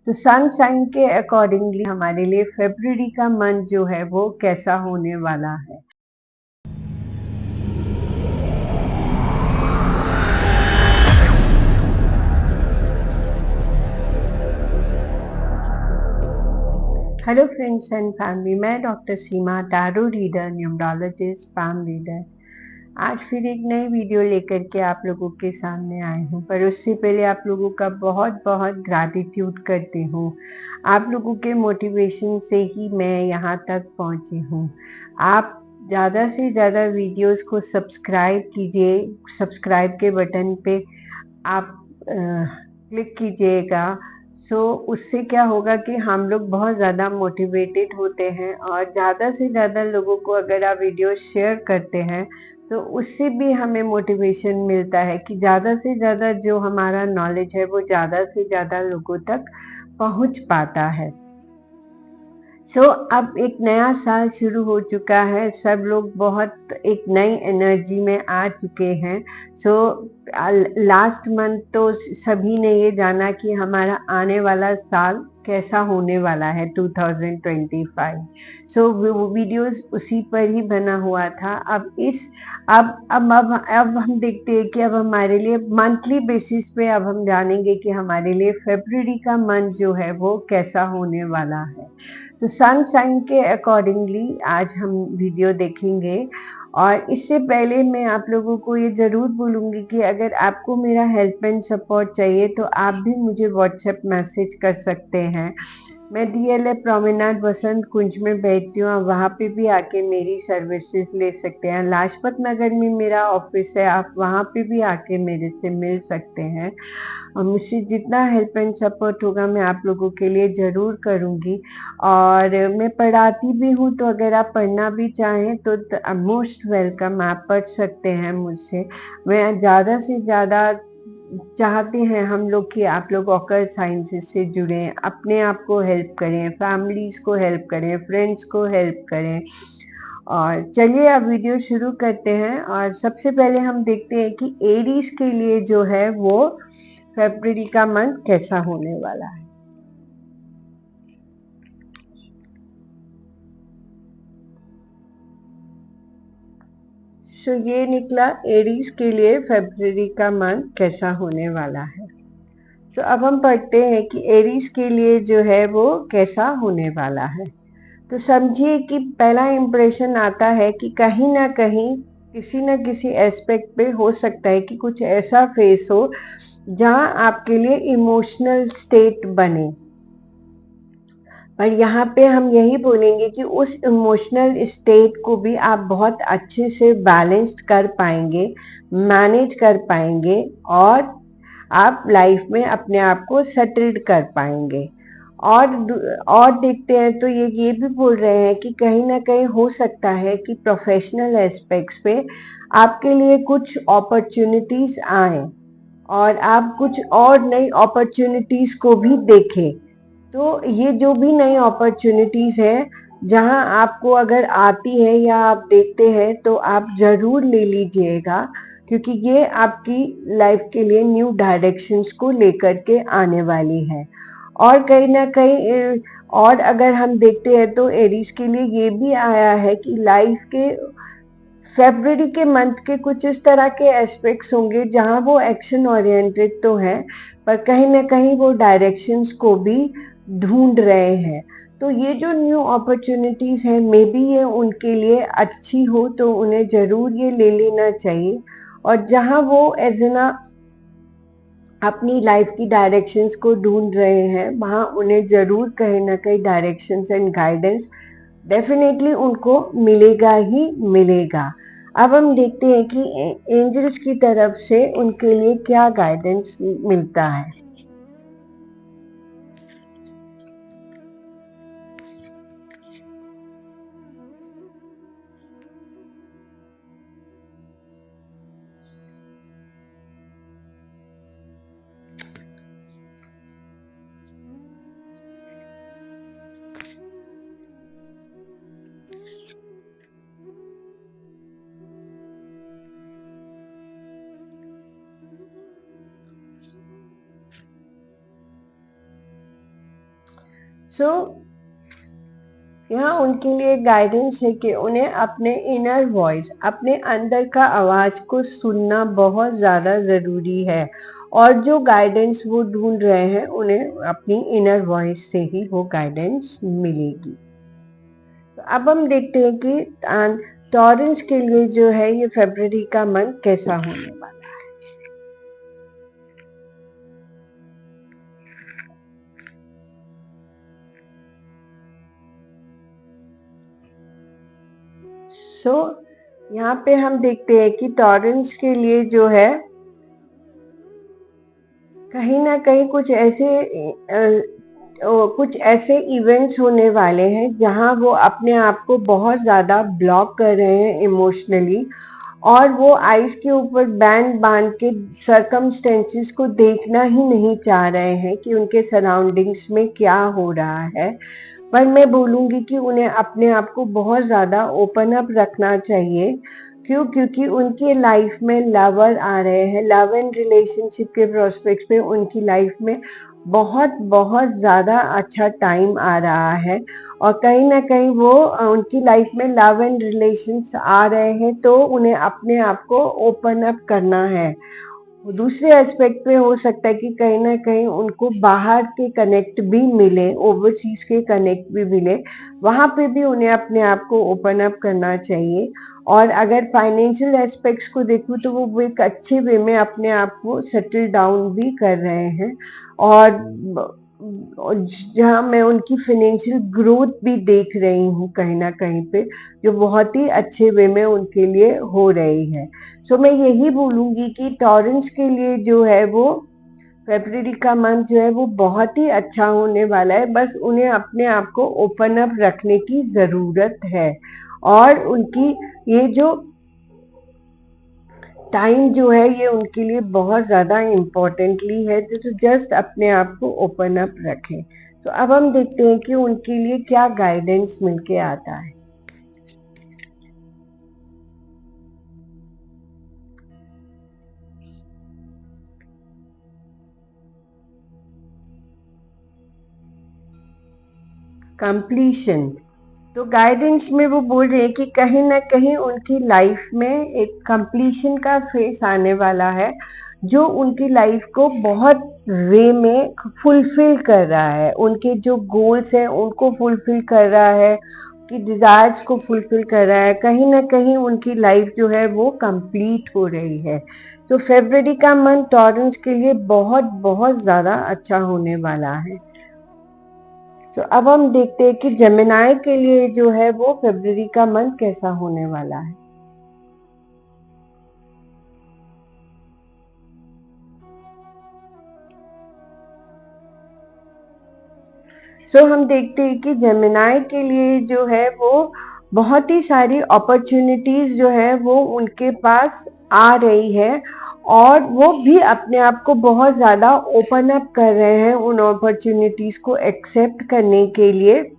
तो sun sign के accordingly हमारे लिए फरवरी का मंथ जो है वो कैसा होने वाला है। हेलो फ्रेंड्स एंड फैमिली, मैं doctor Seema, tarot reader, numerologist, palm reader. आज फिर एक नई वीडियो लेकर के आप लोगों के सामने आई हूँ, पर उससे पहले आप लोगों का बहुत बहुत ग्रैटिट्यूड करती हूँ। आप लोगों के मोटिवेशन से ही मैं यहाँ तक पहुँची हूँ। आप ज़्यादा से ज़्यादा वीडियोस को सब्सक्राइब कीजिए। सब्सक्राइब के बटन पे आप क्लिक कीजिएगा। उससे क्या होगा कि हम लोग बहुत ज़्यादा मोटिवेटेड होते हैं, और ज़्यादा से ज़्यादा लोगों को अगर आप वीडियो शेयर करते हैं तो उससे भी हमें मोटिवेशन मिलता है कि ज़्यादा से ज़्यादा जो हमारा नॉलेज है वो ज़्यादा से ज़्यादा लोगों तक पहुंच पाता है। अब एक नया साल शुरू हो चुका है। सब लोग बहुत एक नई एनर्जी में आ चुके हैं। लास्ट मंथ तो सभी ने ये जाना कि हमारा आने वाला साल कैसा होने वाला है 2025। वो वीडियोस उसी पर ही बना हुआ था। अब हम देखते हैं कि अब हमारे लिए मंथली बेसिस पे अब हम जानेंगे कि हमारे लिए फरवरी का मंथ जो है वो कैसा होने वाला है। तो सन साइन के अकॉर्डिंगली आज हम वीडियो देखेंगे। और इससे पहले मैं आप लोगों को ये ज़रूर बोलूँगी कि अगर आपको मेरा हेल्प एंड सपोर्ट चाहिए तो आप भी मुझे व्हाट्सएप मैसेज कर सकते हैं। मैं डीएलए प्रोमेनाड वसंत कुंज में बैठती हूँ, आप वहाँ पे भी आके मेरी सर्विसेज ले सकते हैं। लाजपत नगर में मेरा ऑफिस है, आप वहाँ पे भी आके मेरे से मिल सकते हैं। और मुझसे जितना हेल्प एंड सपोर्ट होगा मैं आप लोगों के लिए ज़रूर करूँगी। और मैं पढ़ाती भी हूँ, तो अगर आप पढ़ना भी चाहें तो मोस्ट वेलकम, आप पढ़ सकते हैं मुझसे। मैं ज़्यादा से ज़्यादा चाहते हैं हम लोग कि आप लोग ऑकल्ट साइंसेस से जुड़ें, अपने आप को हेल्प करें, फैमिलीज को हेल्प करें, फ्रेंड्स को हेल्प करें। और चलिए अब वीडियो शुरू करते हैं। और सबसे पहले हम देखते हैं कि एरीज के लिए जो है वो फरवरी का मंथ कैसा होने वाला है। ये निकला एरीज के लिए फरवरी का मंथ कैसा होने वाला है। अब हम पढ़ते हैं कि एरीज के लिए जो है वो कैसा होने वाला है। तो समझिए कि पहला इंप्रेशन आता है कि कहीं ना कहीं किसी न किसी एस्पेक्ट पे हो सकता है कि कुछ ऐसा फेस हो जहां आपके लिए इमोशनल स्टेट बने। पर यहाँ पे हम यही बोलेंगे कि उस इमोशनल स्टेट को भी आप बहुत अच्छे से बैलेंस्ड कर पाएंगे, मैनेज कर पाएंगे, और आप लाइफ में अपने आप को सेटल्ड कर पाएंगे। और देखते हैं तो ये भी बोल रहे हैं कि कहीं ना कहीं हो सकता है कि प्रोफेशनल एस्पेक्ट्स पे आपके लिए कुछ अपॉर्चुनिटीज आए, और आप कुछ और नई अपॉर्चुनिटीज को भी देखें। तो ये जो भी नई अपॉर्चुनिटीज है, जहां आपको अगर आती है या आप देखते हैं तो आप जरूर ले लीजिएगा, क्योंकि ये आपकी लाइफ के लिए न्यू डायरेक्शंस को लेकर के आने वाली है। और कहीं ना कहीं और अगर हम देखते हैं तो एरीज के लिए ये भी आया है कि लाइफ के फरवरी के मंथ के कुछ इस तरह के एस्पेक्ट्स होंगे जहां वो एक्शन ओरिएंटेड तो हैं, पर कहीं ना कहीं वो डायरेक्शंस को भी ढूंढ रहे हैं। तो ये जो न्यू अपॉर्चुनिटीज है, मे बी ये उनके लिए अच्छी हो, तो उन्हें जरूर ये ले लेना चाहिए। और जहां वो एज ना अपनी लाइफ की डायरेक्शंस को ढूंढ रहे हैं, वहां उन्हें जरूर कहीं ना कहीं डायरेक्शंस एंड गाइडेंस डेफिनेटली उनको मिलेगा ही मिलेगा। अब हम देखते हैं कि एंजल्स की तरफ से उनके लिए क्या गाइडेंस मिलता है। सो यहाँ उनके लिए गाइडेंस है कि उन्हें अपने इनर वॉइस, अपने अंदर का आवाज को सुनना बहुत ज़्यादा ज़रूरी है, और जो गाइडेंस वो ढूंढ रहे हैं उन्हें अपनी इनर वॉइस से ही वो गाइडेंस मिलेगी। तो अब हम देखते हैं कि टॉरेंस के लिए जो है ये फरवरी का मंथ कैसा होने वाला है। यहाँ पे हम देखते हैं कि टॉरेंस के लिए जो है कहीं ना कहीं कुछ ऐसे इवेंट्स होने वाले हैं जहां वो अपने आप को बहुत ज़्यादा ब्लॉक कर रहे हैं इमोशनली, और वो आइस के ऊपर बैंड बांध के सर्कमस्टेंसेस को देखना ही नहीं चाह रहे हैं कि उनके सराउंडिंग्स में क्या हो रहा है। पर मैं बोलूँगी कि उन्हें अपने आप को बहुत ज़्यादा ओपन अप रखना चाहिए। क्यों? क्योंकि उनकी लाइफ में लवर आ रहे हैं, लव एंड रिलेशनशिप के प्रोस्पेक्ट्स पे उनकी लाइफ में बहुत बहुत ज़्यादा अच्छा टाइम आ रहा है, और कहीं ना कहीं वो उनकी लाइफ में लव एंड रिलेशंस आ रहे हैं, तो उन्हें अपने आप को ओपन अप करना है। दूसरे एस्पेक्ट पे हो सकता है कि कहीं ना कहीं उनको बाहर के कनेक्ट भी मिले, ओवरसीज के कनेक्ट भी मिले, वहां पे भी उन्हें अपने आप को ओपन अप करना चाहिए। और अगर फाइनेंशियल एस्पेक्ट्स को देखूं तो वो एक अच्छे वे में अपने आप को सेटल डाउन भी कर रहे हैं, और जहाँ मैं उनकी फाइनेंशियल ग्रोथ भी देख रही हूँ कहीं ना कहीं पे, जो बहुत ही अच्छे वे में उनके लिए हो रही है। सो मैं यही बोलूंगी कि टॉरेंस के लिए जो है वो फरवरी का मंथ जो है वो बहुत ही अच्छा होने वाला है। बस उन्हें अपने आप को ओपन अप रखने की ज़रूरत है, और उनकी ये जो टाइम जो है ये उनके लिए बहुत ज़्यादा इम्पोर्टेंटली है, तो जस्ट अपने आप को ओपन अप रखें। तो अब हम देखते हैं कि उनके लिए क्या गाइडेंस मिलके आता है। कंप्लीशन। तो गाइडेंस में वो बोल रहे हैं कि कहीं ना कहीं उनकी लाइफ में एक कंप्लीशन का फेस आने वाला है, जो उनकी लाइफ को बहुत वे में फुलफिल कर रहा है, उनके जो गोल्स हैं उनको फुलफिल कर रहा है, कि डिजायर्स को फुलफिल कर रहा है। कहीं ना कहीं उनकी लाइफ जो है वो कंप्लीट हो रही है। तो फरवरी का मंथ टॉरेंस के लिए बहुत बहुत ज़्यादा अच्छा होने वाला है। तो अब हम देखते हैं कि जेमिनाई के लिए जो है वो फरवरी का मंथ कैसा होने वाला है। हम देखते हैं कि जेमिनाई के लिए जो है वो बहुत ही सारी अपॉर्चुनिटीज जो है वो उनके पास आ रही है, और वो भी अपने आप को बहुत ज़्यादा ओपन अप कर रहे हैं उन अपॉर्चुनिटीज को एक्सेप्ट करने के लिए,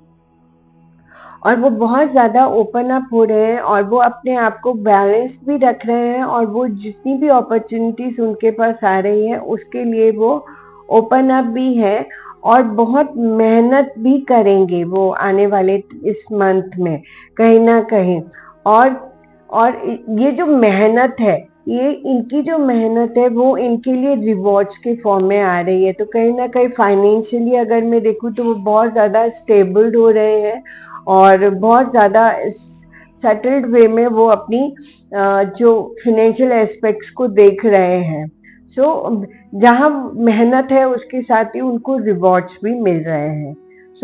और वो बहुत ज़्यादा ओपन अप हो रहे हैं, और वो अपने आप को बैलेंस भी रख रहे हैं, और वो जितनी भी अपॉर्चुनिटीज उनके पास आ रही है उसके लिए वो ओपन अप भी है, और बहुत मेहनत भी करेंगे वो आने वाले इस मंथ में कहीं ना कहीं। और और ये जो मेहनत है, ये इनकी जो मेहनत है वो इनके लिए रिवॉर्ड्स के फॉर्म में आ रही है। तो कहीं ना कहीं फाइनेंशियली अगर मैं देखूँ तो वो बहुत ज़्यादा स्टेबल्ड हो रहे हैं, और बहुत ज़्यादा सेटल्ड वे में वो अपनी जो फाइनेंशियल एस्पेक्ट्स को देख रहे हैं। जहाँ मेहनत है उसके साथ ही उनको रिवॉर्ड्स भी मिल रहे हैं।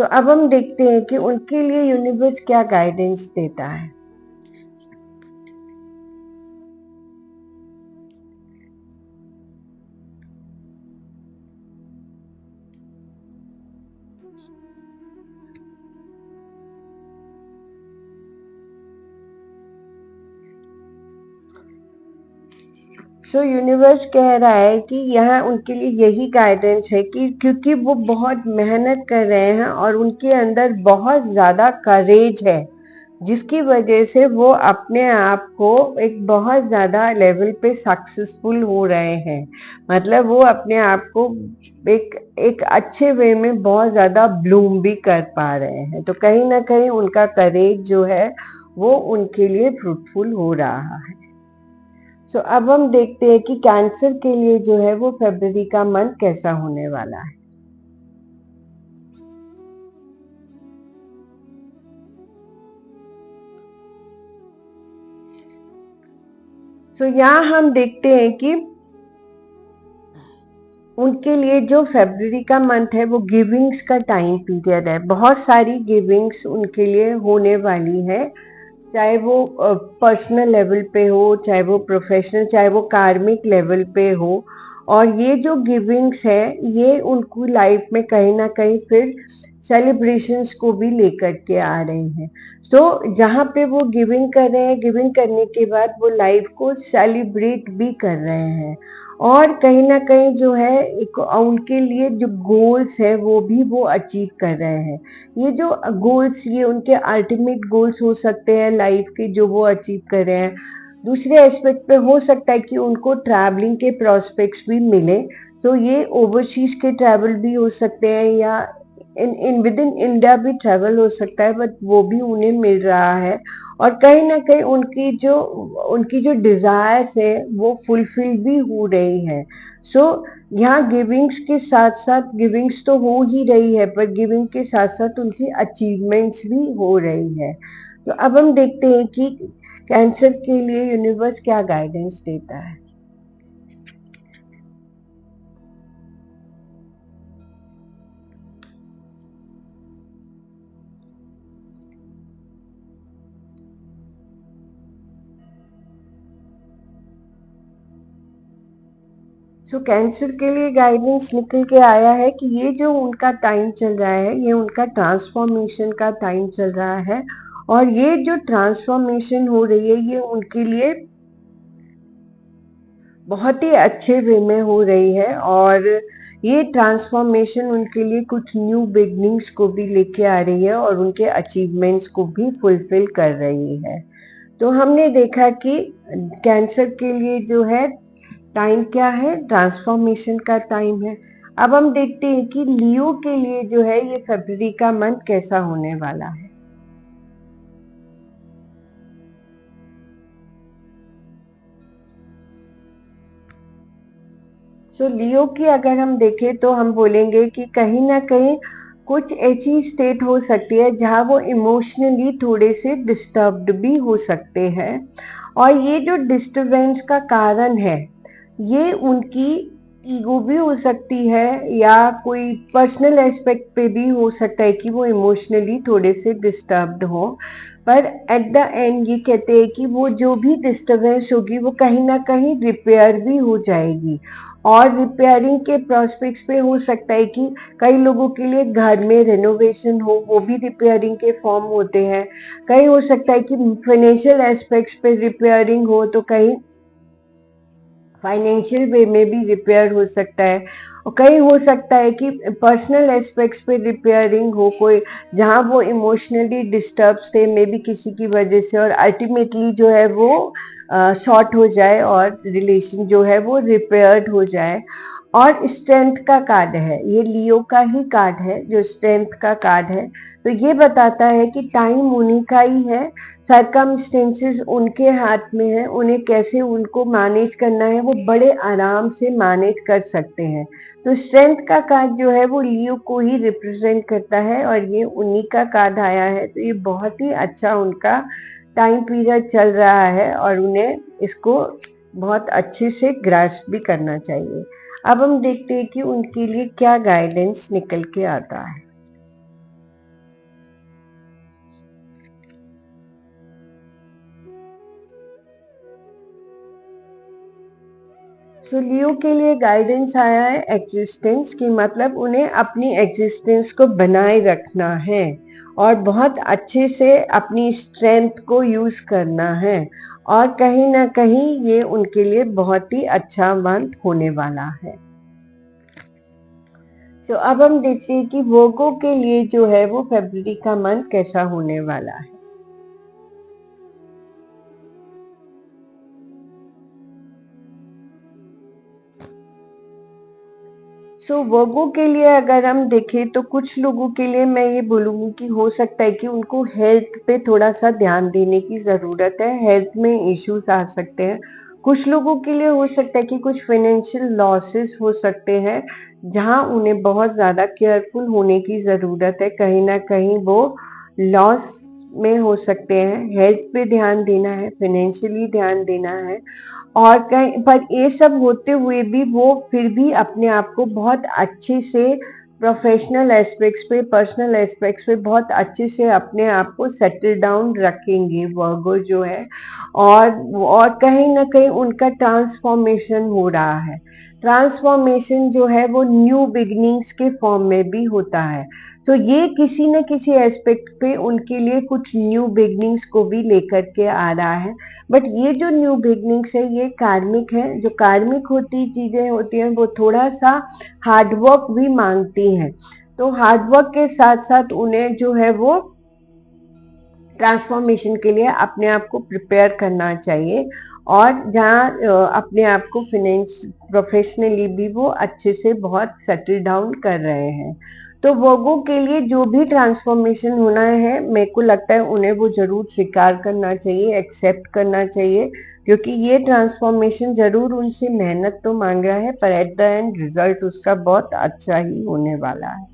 अब हम देखते हैं कि उनके लिए यूनिवर्स क्या गाइडेंस देता है। यूनिवर्स कह रहा है कि यहाँ उनके लिए यही गाइडेंस है कि क्योंकि वो बहुत मेहनत कर रहे हैं और उनके अंदर बहुत ज़्यादा करेज है, जिसकी वजह से वो अपने आप को एक बहुत ज़्यादा लेवल पे सक्सेसफुल हो रहे हैं। मतलब वो अपने आप को एक एक अच्छे वे में बहुत ज़्यादा ब्लूम भी कर पा रहे हैं। तो कहीं ना कहीं उनका करेज जो है वो उनके लिए फ्रूटफुल हो रहा है। सो अब हम देखते हैं कि कैंसर के लिए जो है वो फरवरी का मंथ कैसा होने वाला है। सो यहाँ हम देखते हैं कि उनके लिए जो फरवरी का मंथ है वो गिविंग्स का टाइम पीरियड है। बहुत सारी गिविंग्स उनके लिए होने वाली है, चाहे वो पर्सनल लेवल पे हो, चाहे वो प्रोफेशनल, चाहे वो कार्मिक लेवल पे हो। और ये जो गिविंग्स है ये उनको लाइफ में कहीं ना कहीं फिर सेलिब्रेशंस को भी लेकर के आ रहे हैं। तो जहाँ पे वो गिविंग कर रहे हैं, गिविंग करने के बाद वो लाइफ को सेलिब्रेट भी कर रहे हैं। और कहीं ना कहीं जो है एक उनके लिए जो गोल्स है वो भी वो अचीव कर रहे हैं। ये जो गोल्स, ये उनके अल्टीमेट गोल्स हो सकते हैं लाइफ के जो वो अचीव कर रहे हैं। दूसरे एस्पेक्ट पे हो सकता है कि उनको ट्रैवलिंग के प्रोस्पेक्ट्स भी मिले। तो ये ओवरसीज के ट्रैवल भी हो सकते हैं या इन इन विद इन इंडिया भी ट्रैवल हो सकता है, बट वो भी उन्हें मिल रहा है। और कहीं ना कहीं उनकी जो डिजायर्स है वो फुलफिल भी हो रही है। सो यहाँ गिविंग्स के साथ साथ, गिविंग्स तो हो ही रही है पर गिविंग के साथ साथ उनकी अचीवमेंट्स भी हो रही है। तो अब हम देखते हैं कि कैंसर के लिए यूनिवर्स क्या गाइडेंस देता है। सो कैंसर के लिए गाइडेंस निकल के आया है कि ये जो उनका टाइम चल रहा है ये उनका ट्रांसफॉर्मेशन का टाइम चल रहा है। और ये जो ट्रांसफॉर्मेशन हो रही है ये उनके लिए बहुत ही अच्छे वे में हो रही है। और ये ट्रांसफॉर्मेशन उनके लिए कुछ न्यू बिगनिंग्स को भी लेके आ रही है और उनके अचीवमेंट्स को भी फुलफिल कर रही है। तो हमने देखा कि कैंसर के लिए जो है टाइम क्या है, ट्रांसफॉर्मेशन का टाइम है। अब हम देखते हैं कि लियो के लिए जो है ये फरवरी का मंथ कैसा होने वाला है। सो लियो की अगर हम देखें तो हम बोलेंगे कि कहीं ना कहीं कुछ ऐसी स्टेट हो सकती है जहां वो इमोशनली थोड़े से डिस्टर्ब्ड भी हो सकते हैं। और ये जो डिस्टरबेंस का कारण है ये उनकी ईगो भी हो सकती है या कोई पर्सनल एस्पेक्ट पे भी हो सकता है कि वो इमोशनली थोड़े से डिस्टर्ब्ड हो। पर एट द एंड ये कहते हैं कि वो जो भी डिस्टरबेंस होगी वो कहीं ना कहीं रिपेयर भी हो जाएगी। और रिपेयरिंग के प्रोस्पेक्ट्स पे हो सकता है कि कई लोगों के लिए घर में रेनोवेशन हो, वो भी रिपेयरिंग के फॉर्म होते हैं। कहीं हो सकता है कि फाइनेंशियल एस्पेक्ट्स पे रिपेयरिंग हो, तो कहीं फाइनेंशियल वे में भी रिपेयर हो सकता है। और कहीं हो सकता है कि पर्सनल एस्पेक्ट्स पे रिपेयरिंग हो, कोई जहां वो इमोशनली डिस्टर्ब थे मे बी किसी की वजह से, और अल्टीमेटली जो है वो शॉर्ट हो जाए और रिलेशन जो है वो रिपेयर्ड हो जाए। और स्ट्रेंथ का कार्ड है, ये लियो का ही कार्ड है जो स्ट्रेंथ का कार्ड है। तो ये बताता है कि टाइम उन्हीं का ही है, सरकमस्टेंसेस उनके हाथ में है, उन्हें कैसे उनको मैनेज करना है वो बड़े आराम से मैनेज कर सकते हैं। तो स्ट्रेंथ का कार्ड जो है वो लियो को ही रिप्रेजेंट करता है और ये उन्हीं का कार्ड आया है। तो ये बहुत ही अच्छा उनका टाइम पीरियड चल रहा है और उन्हें इसको बहुत अच्छे से ग्रास्प भी करना चाहिए। अब हम देखते हैं कि उनके लिए क्या गाइडेंस निकल के आता है। सो लियो के लिए गाइडेंस आया है एग्जिस्टेंस की, मतलब उन्हें अपनी एग्जिस्टेंस को बनाए रखना है और बहुत अच्छे से अपनी स्ट्रेंथ को यूज करना है। और कहीं ना कहीं ये उनके लिए बहुत ही अच्छा मंथ होने वाला है। तो अब हम देखते हैं कि वर्गो के लिए जो है वो फरवरी का मंथ कैसा होने वाला है। वर्गों के लिए अगर हम देखें तो कुछ लोगों के लिए मैं ये बोलूँगी कि हो सकता है कि उनको हेल्थ पे थोड़ा सा ध्यान देने की ज़रूरत है, हेल्थ में इश्यूज आ सकते हैं। कुछ लोगों के लिए हो सकता है कि कुछ फाइनेंशियल लॉसेस हो सकते हैं, जहाँ उन्हें बहुत ज़्यादा केयरफुल होने की ज़रूरत है, कहीं ना कहीं वो लॉस में हो सकते हैं। हेल्थ पे ध्यान देना है, फाइनेंशियली ध्यान देना है, और कहीं पर ये सब होते हुए भी वो फिर भी अपने आप को बहुत अच्छे से प्रोफेशनल एस्पेक्ट्स पे, पर्सनल एस्पेक्ट्स पे बहुत अच्छे से अपने आप को सेटल डाउन रखेंगे वर्गो जो है। और कहीं ना कहीं उनका ट्रांसफॉर्मेशन हो रहा है। ट्रांसफॉर्मेशन जो है वो न्यू बिगनिंग्स के फॉर्म में भी होता है। तो ये किसी न किसी एस्पेक्ट पे उनके लिए कुछ न्यू बिगनिंग्स को भी लेकर के आ रहा है। बट ये जो न्यू बिगनिंग्स है ये कार्मिक है। जो कार्मिक होती चीजें होती हैं वो थोड़ा सा हार्डवर्क भी मांगती हैं। तो हार्डवर्क के साथ साथ उन्हें जो है वो ट्रांसफॉर्मेशन के लिए अपने आप को प्रिपेयर करना चाहिए, और जहाँ अपने आप को फिनेंस प्रोफेशनली भी वो अच्छे से बहुत सेटल डाउन कर रहे हैं। तो वर्गों के लिए जो भी ट्रांसफॉर्मेशन होना है, मेरे को लगता है उन्हें वो जरूर स्वीकार करना चाहिए, एक्सेप्ट करना चाहिए, क्योंकि ये ट्रांसफॉर्मेशन जरूर उनसे मेहनत तो मांग रहा है, पर एट द एंड रिजल्ट उसका बहुत अच्छा ही होने वाला है।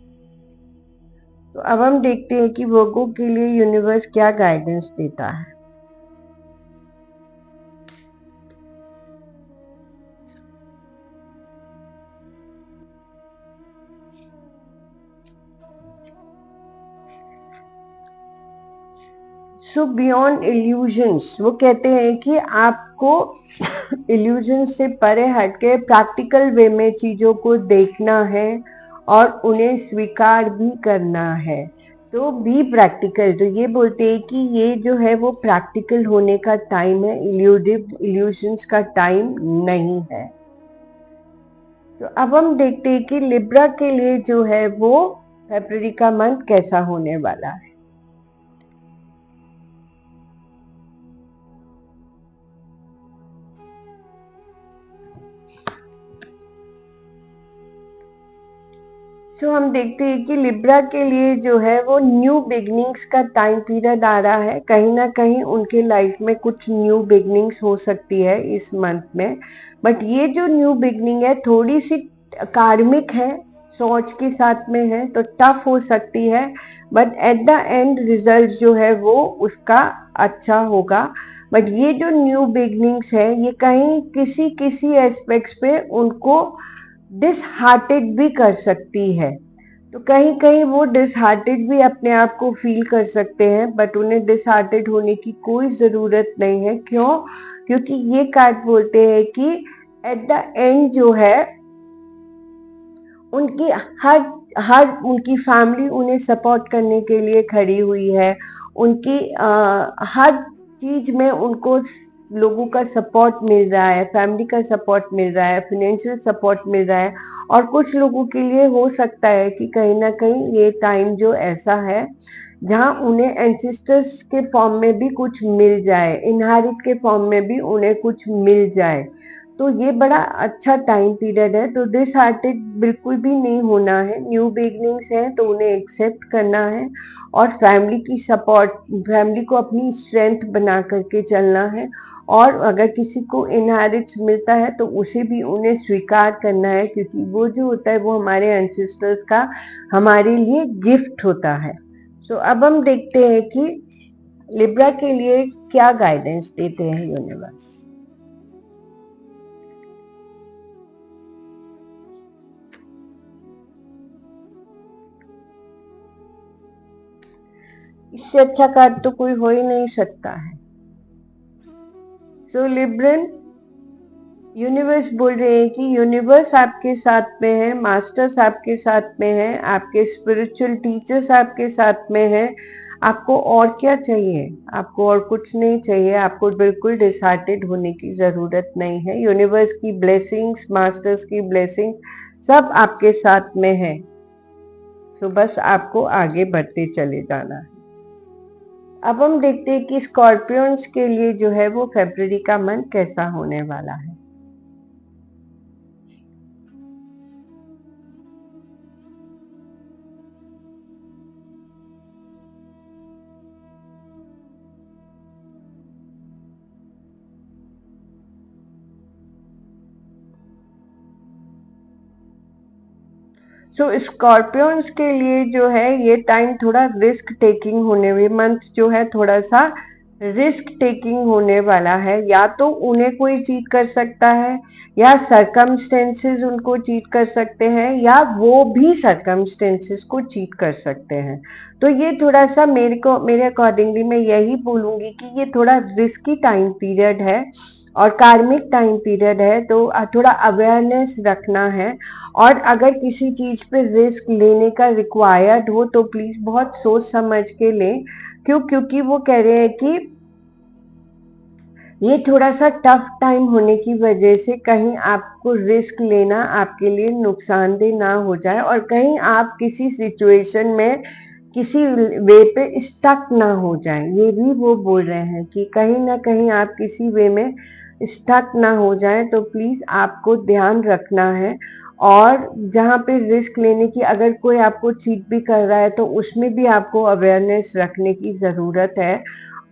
तो अब हम देखते हैं कि वर्गों के लिए यूनिवर्स क्या गाइडेंस देता है। सो बियॉन्ड इल्यूजन्स, वो कहते हैं कि आपको इल्यूजन से परे हटके प्रैक्टिकल वे में चीजों को देखना है और उन्हें स्वीकार भी करना है। तो बी प्रैक्टिकल, तो ये बोलते हैं कि ये जो है वो प्रैक्टिकल होने का टाइम है, इल्यूडिव इल्यूजन्स का टाइम नहीं है। तो अब हम देखते हैं कि लिब्रा के लिए जो है वो फरवरी का मंथ कैसा होने वाला है। हम देखते हैं कि लिब्रा के लिए जो है वो न्यू बिगनिंग्स का टाइम पीरियड आ रहा है। कहीं ना कहीं उनके लाइफ में कुछ न्यू बिगनिंग्स हो सकती है इस मंथ में। बट ये जो न्यू बिगनिंग है थोड़ी सी कार्मिक है, सोच के साथ में है, तो टफ हो सकती है। But at the end result जो है वो उसका अच्छा होगा। बट ये जो न्यू बिगनिंग्स है ये कहीं किसी किसी एस्पेक्ट्स पे उनको डिसहार्टेड भी कर सकती है। तो कहीं कहीं वो डिसहार्टेड भी अपने आप को फील कर सकते हैं, बट उन्हें डिसहार्टेड होने की कोई जरूरत नहीं है। क्यों? क्योंकि ये कार्ड बोलते हैं कि एट द एंड जो है उनकी हर हर उनकी फैमिली उन्हें सपोर्ट करने के लिए खड़ी हुई है। उनकी हर चीज में उनको लोगों का सपोर्ट मिल रहा है, फैमिली का सपोर्ट मिल रहा है, फाइनेंशियल सपोर्ट मिल रहा है। और कुछ लोगों के लिए हो सकता है कि कहीं ना कहीं ये टाइम जो ऐसा है जहां उन्हें एंसेस्टर्स के फॉर्म में भी कुछ मिल जाए, इनहेरिट के फॉर्म में भी उन्हें कुछ मिल जाए। तो ये बड़ा अच्छा टाइम पीरियड है। तो डिसहार्टेड बिल्कुल भी नहीं होना है। न्यू बिगनिंग्स है तो उन्हें एक्सेप्ट करना है, और फैमिली की सपोर्ट, फैमिली को अपनी स्ट्रेंथ बना करके चलना है। और अगर किसी को इनहेरिट मिलता है तो उसे भी उन्हें स्वीकार करना है, क्योंकि वो जो होता है वो हमारे एंसेस्टर्स का हमारे लिए गिफ्ट होता है। अब हम देखते हैं कि लिब्रा के लिए क्या गाइडेंस देते हैं यूनिवर्स। इससे अच्छा कार्ड तो कोई हो ही नहीं सकता है। लिब्रन, यूनिवर्स बोल रहे हैं कि यूनिवर्स आपके साथ में है, मास्टर्स आपके साथ में है, आपके स्पिरिचुअल टीचर्स आपके साथ में है। आपको और क्या चाहिए? आपको और कुछ नहीं चाहिए। आपको बिल्कुल डिसहार्टेड होने की जरूरत नहीं है। यूनिवर्स की ब्लेसिंग्स, मास्टर्स की ब्लेसिंग्स सब आपके साथ में है। बस आपको आगे बढ़ते चले जाना है। अब हम देखते हैं कि स्कॉर्पियंस के लिए जो है वो फरवरी का मंथ कैसा होने वाला है। सो स्कॉर्पियंस के लिए जो है ये टाइम थोड़ा रिस्क टेकिंग होने वाली, मंथ जो है थोड़ा सा रिस्क टेकिंग होने वाला है। या तो उन्हें कोई चीट कर सकता है, या सरकमस्टेंसेस उनको चीट कर सकते हैं, या वो भी सरकमस्टेंसेस को चीट कर सकते हैं। तो ये थोड़ा सा मेरे अकॉर्डिंगली मैं यही बोलूंगी कि ये थोड़ा रिस्की टाइम पीरियड है और कार्मिक टाइम पीरियड है, तो थोड़ा अवेयरनेस रखना है। और अगर किसी चीज पे रिस्क लेने का रिक्वायर्ड हो तो प्लीज बहुत सोच समझ के लें। क्योंकि वो कह रहे हैं कि ये थोड़ा सा टफ टाइम होने की वजह से कहीं आपको रिस्क लेना आपके लिए नुकसानदेह ना हो जाए, और कहीं आप किसी सिचुएशन में किसी वे पे स्टक ना हो जाए। ये भी वो बोल रहे हैं कि कहीं ना कहीं आप किसी वे में स्टक ना हो जाए, तो प्लीज आपको ध्यान रखना है। और जहाँ पे रिस्क लेने की, अगर कोई आपको चीट भी कर रहा है तो उसमें भी आपको अवेयरनेस रखने की जरूरत है।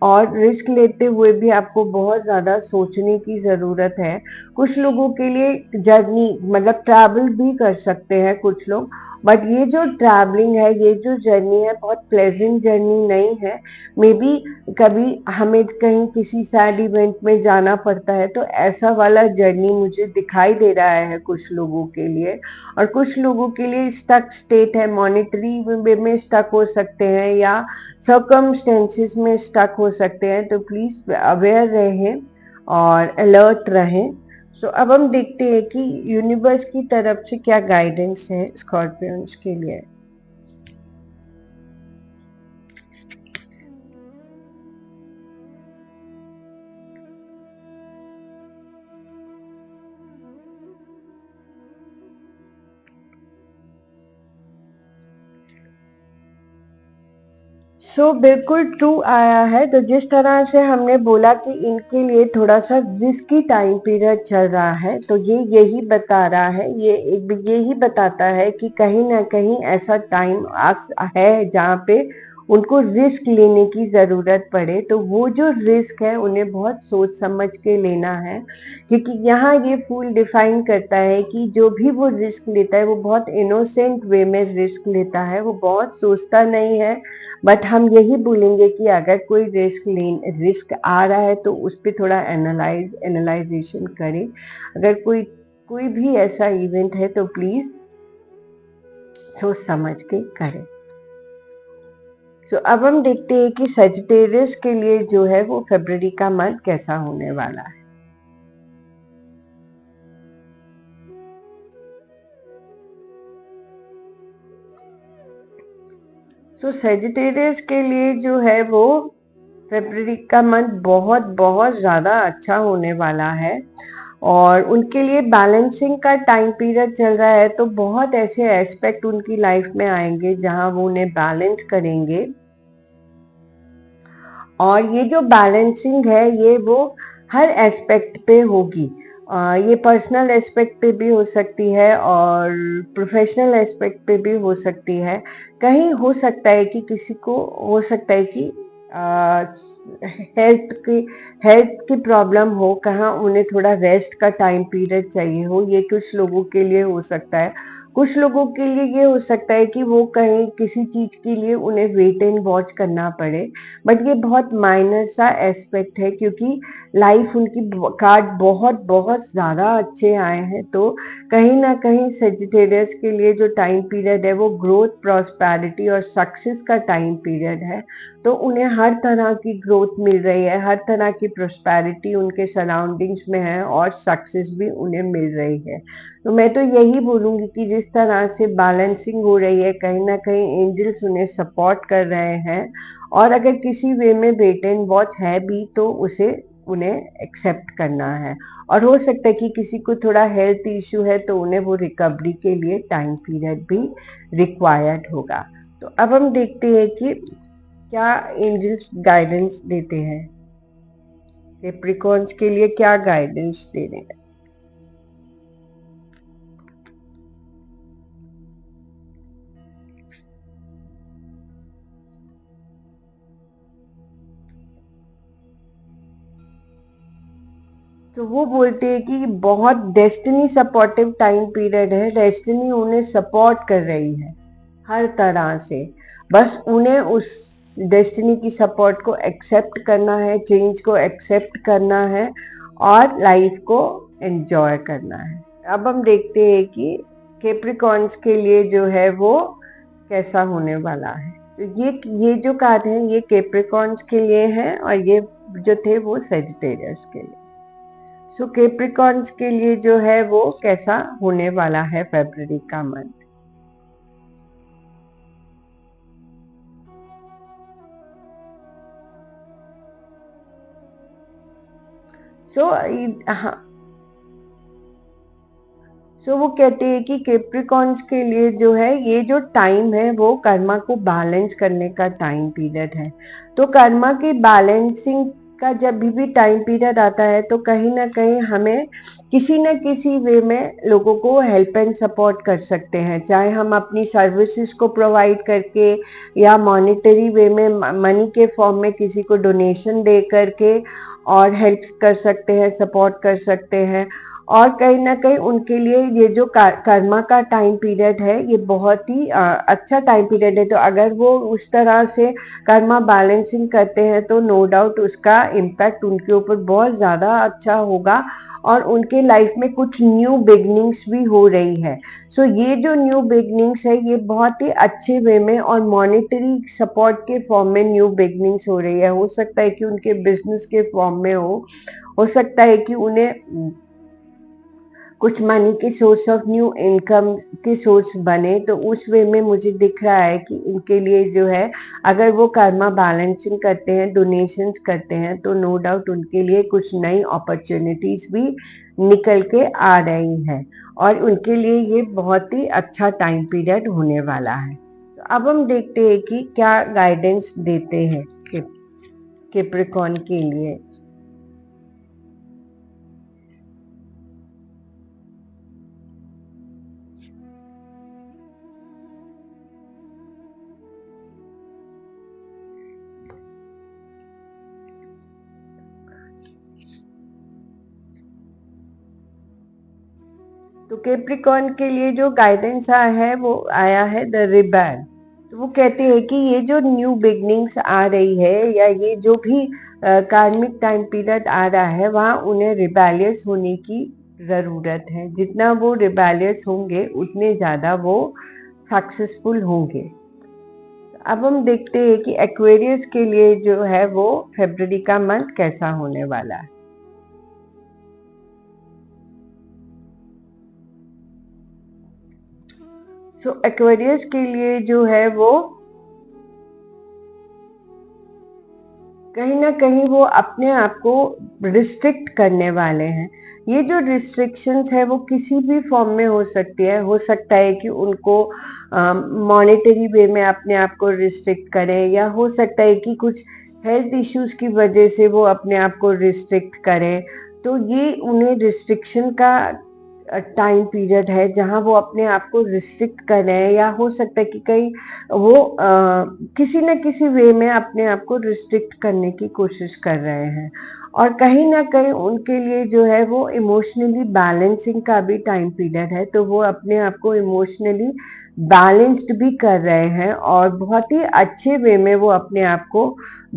और रिस्क लेते हुए भी आपको बहुत ज़्यादा सोचने की ज़रूरत है। कुछ लोगों के लिए जर्नी मतलब ट्रैवल भी कर सकते हैं कुछ लोग, बट ये जो ट्रैवलिंग है, ये जो जर्नी है, बहुत प्लेजेंट जर्नी नहीं है। मे बी कभी हमें कहीं किसी सैड इवेंट में जाना पड़ता है, तो ऐसा वाला जर्नी मुझे दिखाई दे रहा है कुछ लोगों के लिए। और कुछ लोगों के लिए स्टक स्टेट है, मॉनेटरी वे में स्टक हो सकते हैं, या सर्कमस्टेंसेस में स्टक हो सकते हैं। तो प्लीज अवेयर रहें और अलर्ट रहें। सो अब हम देखते हैं कि यूनिवर्स की तरफ से क्या गाइडेंस है स्कॉर्पियंस के लिए। बिल्कुल ट्रू आया है। तो जिस तरह से हमने बोला कि इनके लिए थोड़ा सा रिस्की टाइम पीरियड चल रहा है, तो ये यही बता रहा है, ये यही बताता है कि कहीं ना कहीं ऐसा टाइम है जहाँ पे उनको रिस्क लेने की जरूरत पड़े। तो वो जो रिस्क है उन्हें बहुत सोच समझ के लेना है। क्योंकि यहाँ ये फूल डिफाइन करता है कि जो भी वो रिस्क लेता है वो बहुत इनोसेंट वे में रिस्क लेता है, वो बहुत सोचता नहीं है। बट हम यही बोलेंगे कि अगर कोई रिस्क आ रहा है तो उस पर थोड़ा एनालाइजेशन करें। अगर कोई कोई भी ऐसा इवेंट है तो प्लीज सोच समझ के करें। अब हम देखते हैं कि सजिटेरियस के लिए जो है वो फरवरी का मंथ कैसा होने वाला है। सेजिटेरियस के लिए जो है वो फरवरी का मंथ बहुत बहुत ज़्यादा अच्छा होने वाला है। और उनके लिए बैलेंसिंग का टाइम पीरियड चल रहा है, तो बहुत ऐसे एस्पेक्ट उनकी लाइफ में आएंगे जहां वो उन्हें बैलेंस करेंगे। और ये जो बैलेंसिंग है ये वो हर एस्पेक्ट पे होगी। ये पर्सनल एस्पेक्ट पे भी हो सकती है और प्रोफेशनल एस्पेक्ट पे भी हो सकती है। कहीं हो सकता है कि किसी को हो सकता है कि हेल्थ की हेल्थ की प्रॉब्लम हो, कहाँ उन्हें थोड़ा रेस्ट का टाइम पीरियड चाहिए हो, ये कुछ लोगों के लिए हो सकता है। कुछ लोगों के लिए ये हो सकता है कि वो कहीं किसी चीज के लिए उन्हें वेट एंड वॉच करना पड़े। बट ये बहुत माइनर सा एस्पेक्ट है, क्योंकि लाइफ उनकी कार्ड बहुत बहुत ज्यादा अच्छे आए हैं। तो कहीं ना कहीं सेजिटेरियस के लिए जो टाइम पीरियड है वो ग्रोथ, प्रॉस्पेरिटी और सक्सेस का टाइम पीरियड है। तो उन्हें हर तरह की ग्रोथ मिल रही है, हर तरह की प्रॉस्पेरिटी उनके सराउंडिंग्स में है और सक्सेस भी उन्हें मिल रही है। तो मैं तो यही बोलूंगी कि जिस तरह से बैलेंसिंग हो रही है, कहीं ना कहीं एंजल्स उन्हें सपोर्ट कर रहे हैं। और अगर किसी वे में वेट एंड वॉच है भी तो उसे उन्हें एक्सेप्ट करना है। और हो सकता है कि किसी को थोड़ा हेल्थ इश्यू है तो उन्हें वो रिकवरी के लिए टाइम पीरियड भी रिक्वायर्ड होगा। तो अब हम देखते हैं कि क्या एंजल्स गाइडेंस देते हैं, कैप्रिकॉर्न्स के लिए क्या गाइडेंस दे रहे हैं। तो वो बोलते हैं कि बहुत डेस्टिनी सपोर्टिव टाइम पीरियड है, डेस्टिनी उन्हें सपोर्ट कर रही है हर तरह से, बस उन्हें उस डेस्टिनी की सपोर्ट को एक्सेप्ट करना है, चेंज को एक्सेप्ट करना है और लाइफ को एंजॉय करना है। अब हम देखते हैं कि कैप्रिकॉर्न्स के लिए जो है वो कैसा होने वाला है। तो ये जो कार्ड है ये कैप्रिकॉर्न्स के लिए है और ये जो थे वो सेजिटेरियस के लिए। सो कैप्रिकॉर्न्स के लिए जो है वो कैसा होने वाला है फरवरी का मंथ। हाँ, वो कहते हैं कि कैप्रिकॉर्न्स के लिए जो है ये जो टाइम है वो कर्मा को बैलेंस करने का टाइम पीरियड है। तो कर्मा की बैलेंसिंग का जब भी टाइम पीरियड आता है तो कहीं ना कहीं हमें किसी न किसी वे में लोगों को हेल्प एंड सपोर्ट कर सकते हैं, चाहे हम अपनी सर्विसेज को प्रोवाइड करके या मॉनेटरी वे में मनी के फॉर्म में किसी को डोनेशन दे करके और हेल्प कर सकते हैं, सपोर्ट कर सकते हैं। और कहीं ना कहीं उनके लिए ये जो कर्मा का टाइम पीरियड है ये बहुत ही अच्छा टाइम पीरियड है। तो अगर वो उस तरह से कर्मा बैलेंसिंग करते हैं तो नो डाउट उसका इम्पैक्ट उनके ऊपर बहुत ज़्यादा अच्छा होगा और उनके लाइफ में कुछ न्यू बिगनिंग्स भी हो रही है। सो ये जो न्यू बिगनिंग्स है ये बहुत ही अच्छे वे में और मॉनेटरी सपोर्ट के फॉर्म में न्यू बिगनिंग्स हो रही है। हो सकता है कि उनके बिजनेस के फॉर्म में हो सकता है कि उन्हें कुछ मनी के सोर्स ऑफ न्यू इनकम के सोर्स बने। तो उस वे में मुझे दिख रहा है कि इनके लिए जो है अगर वो कर्मा बैलेंसिंग करते हैं, डोनेशंस करते हैं तो नो डाउट उनके लिए कुछ नई अपॉर्चुनिटीज भी निकल के आ रही हैं और उनके लिए ये बहुत ही अच्छा टाइम पीरियड होने वाला है। तो अब हम देखते हैं कि क्या गाइडेंस देते हैं कैप्रिकॉर्न के लिए। तो कैप्रिकॉर्न के लिए जो गाइडेंस आया है वो आया है द रिबेल। तो वो कहते हैं कि ये जो न्यू बिगनिंग्स आ रही है या ये जो भी कार्मिक टाइम पीरियड आ रहा है वहाँ उन्हें रिबेलियस होने की ज़रूरत है। जितना वो रिबेलियस होंगे उतने ज़्यादा वो सक्सेसफुल होंगे। अब हम देखते हैं कि एक्वेरियस के लिए जो है वो फरवरी का मंथ कैसा होने वाला है। सो एक्वेरियस के लिए जो है वो कहीं ना कहीं वो अपने आप को रिस्ट्रिक्ट करने वाले हैं। ये जो रिस्ट्रिक्शंस है वो किसी भी फॉर्म में हो सकती है। हो सकता है कि उनको मॉनेटरी वे में अपने आप को रिस्ट्रिक्ट करें या हो सकता है कि कुछ हेल्थ इश्यूज की वजह से वो अपने आप को रिस्ट्रिक्ट करें। तो ये उन्हें रिस्ट्रिक्शन का टाइम पीरियड है जहां वो अपने आप को रिस्ट्रिक्ट कर रहे हैं या हो सकता है कि कहीं वो किसी न किसी वे में अपने आप को रिस्ट्रिक्ट करने की कोशिश कर रहे हैं। और कहीं ना कहीं उनके लिए जो है वो इमोशनली बैलेंसिंग का भी टाइम पीरियड है। तो वो अपने आप को इमोशनली बैलेंस्ड भी कर रहे हैं और बहुत ही अच्छे वे में वो अपने आप को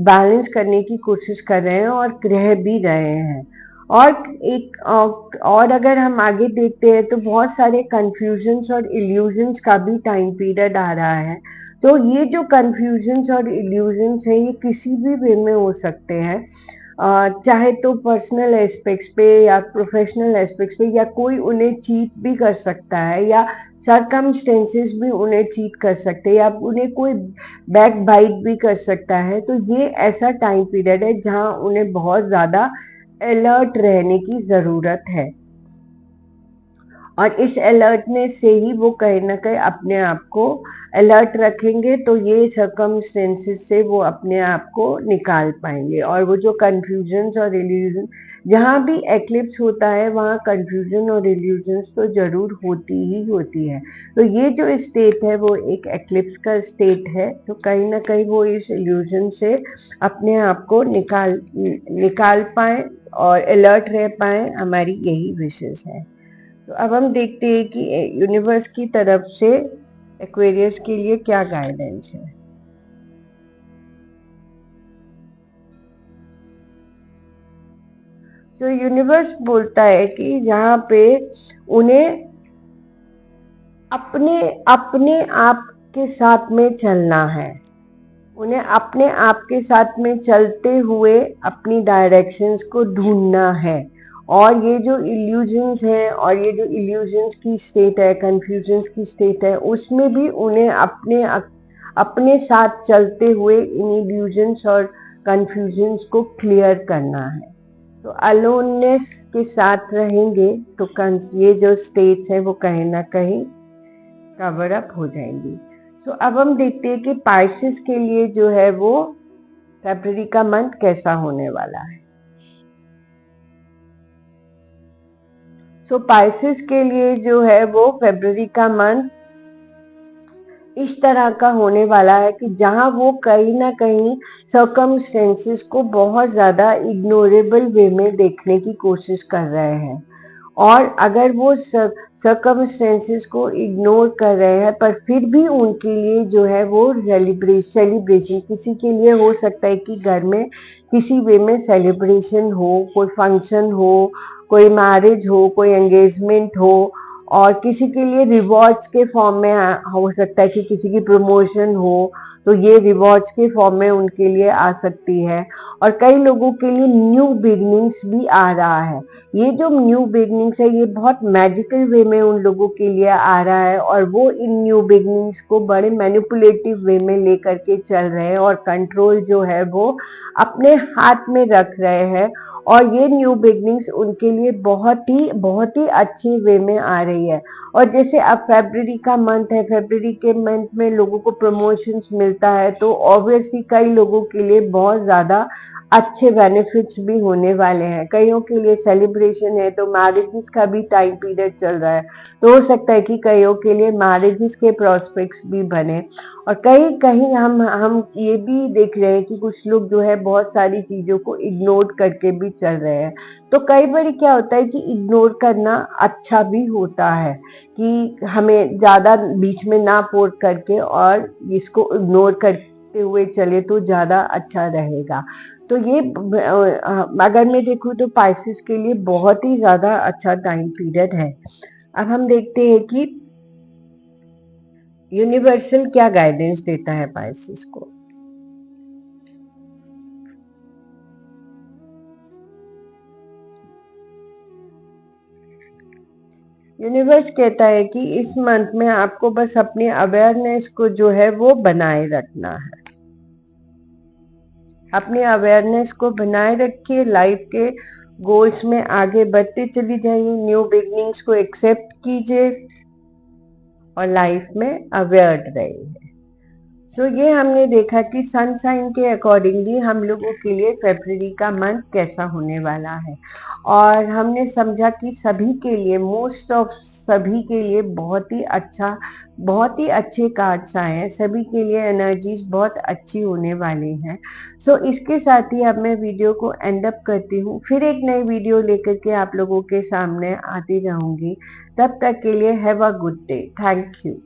बैलेंस करने की कोशिश कर रहे हैं और रह भी रहे हैं। और और अगर हम आगे देखते हैं तो बहुत सारे कंफ्यूजन्स और इल्यूजन्स का भी टाइम पीरियड आ रहा है। तो ये जो कंफ्यूजन्स और इल्यूजन्स है ये किसी भी वे में हो सकते हैं, चाहे तो पर्सनल एस्पेक्ट्स पे या प्रोफेशनल एस्पेक्ट्स पे, या कोई उन्हें चीट भी कर सकता है या सरकमस्टेंसेस भी उन्हें चीट कर सकते हैं या उन्हें कोई बैक बाइट भी कर सकता है। तो ये ऐसा टाइम पीरियड है जहाँ उन्हें बहुत ज़्यादा अलर्ट रहने की ज़रूरत है और इस अलर्टनेस से ही वो कहीं ना कहीं अपने आप को अलर्ट रखेंगे तो ये सर्कमस्टेंसेस से वो अपने आप को निकाल पाएंगे। और वो जो कंफ्यूजन्स और इल्यूजन, जहाँ भी एक्लिप्स होता है वहाँ कंफ्यूजन और इल्यूजन्स तो जरूर होती ही होती है। तो ये जो स्टेट है वो एक एक्लिप्स का स्टेट है। तो कहीं ना कहीं वो इस इल्यूजन से अपने आप को निकाल पाए और अलर्ट रह पाए, हमारी यही विशेष है। तो अब हम देखते हैं कि यूनिवर्स की तरफ से एक्वेरियस के लिए क्या गाइडेंस है। तो यूनिवर्स बोलता है कि यहाँ पे उन्हें अपने अपने आप के साथ में चलना है, उन्हें अपने आप के साथ में चलते हुए अपनी डायरेक्शंस को ढूंढना है। और ये जो इल्यूजन्स हैं और ये जो इल्यूजन्स की स्टेट है, कंफ्यूजन्स की स्टेट है, उसमें भी उन्हें अपने अपने साथ चलते हुए इन इल्यूजन्स और कंफ्यूजन्स को क्लियर करना है। तो अलोननेस के साथ रहेंगे तो ये जो स्टेट्स है वो कहीं ना कहीं कवर अप हो जाएंगी। तो अब हम देखते हैं कि पाइसेस के लिए जो है वो फरवरी का मंथ कैसा होने वाला है। पाइसेस के लिए जो है वो फरवरी का मंथ इस तरह का होने वाला है कि जहां वो कहीं ना कहीं सर्कमस्टेंसेस को बहुत ज्यादा इग्नोरेबल वे में देखने की कोशिश कर रहे हैं। और अगर वो सर्कमस्टेंसेस को इग्नोर कर रहे हैं पर फिर भी उनके लिए जो है वो सेलिब्रेशन किसी के लिए हो सकता है कि घर में किसी वे में सेलिब्रेशन हो, कोई फंक्शन हो, कोई मैरिज हो, कोई एंगेजमेंट हो, और किसी के लिए रिवॉर्ड्स के फॉर्म में हो सकता है कि किसी की प्रमोशन हो तो ये रिवॉर्ड्स के फॉर्म में उनके लिए आ सकती है। और कई लोगों के लिए न्यू बिगनिंग्स भी आ रहा है। ये जो न्यू बिगनिंग्स है ये बहुत मैजिकल वे में उन लोगों के लिए आ रहा है और वो इन न्यू बिगनिंग्स को बड़े मैनिपुलेटिव वे में लेकर के चल रहे हैं और कंट्रोल जो है वो अपने हाथ में रख रहे हैं। और ये न्यू बिगनिंग्स उनके लिए बहुत ही अच्छी वे में आ रही है। और जैसे अब फरवरी का मंथ है, फरवरी के मंथ में लोगों को प्रमोशंस मिलता है तो ऑब्वियसली कई लोगों के लिए बहुत ज्यादा अच्छे बेनिफिट्स भी होने वाले हैं। कईयों के लिए सेलिब्रेशन है तो मैरिजेस का भी टाइम पीरियड चल रहा है, तो हो सकता है कि कईयों के लिए मैरिजेस के प्रोस्पेक्ट्स भी बने। और कहीं कहीं हम ये भी देख रहे हैं कि कुछ लोग जो है बहुत सारी चीजों को इग्नोर करके भी चल रहे हैं। तो कई बार क्या होता है कि इग्नोर करना अच्छा भी होता है, कि हमें ज्यादा बीच में ना पोर करके और इसको इग्नोर करते हुए चले तो ज्यादा अच्छा रहेगा। तो ये अगर मैं देखूँ तो पाइसेस के लिए बहुत ही ज्यादा अच्छा टाइम पीरियड है। अब हम देखते हैं कि यूनिवर्सल क्या गाइडेंस देता है पाइसेस को। यूनिवर्स कहता है कि इस मंथ में आपको बस अपनी अवेयरनेस को जो है वो बनाए रखना है। अपनी अवेयरनेस को बनाए रखिए, लाइफ के गोल्स में आगे बढ़ते चली जाइए, न्यू बिगनिंग्स को एक्सेप्ट कीजिए और लाइफ में अवेयर रहिए। ये हमने देखा कि सनशाइन के अकॉर्डिंगली हम लोगों के लिए फरवरी का मंथ कैसा होने वाला है। और हमने समझा कि सभी के लिए, मोस्ट ऑफ सभी के लिए बहुत ही अच्छा, बहुत ही अच्छे कार्ड्स आए हैं, सभी के लिए एनर्जीज बहुत अच्छी होने वाली हैं। इसके साथ ही अब मैं वीडियो को एंड अप करती हूँ, फिर एक नई वीडियो लेकर के आप लोगों के सामने आती रहूंगी। तब तक के लिए have a good day. Thank you.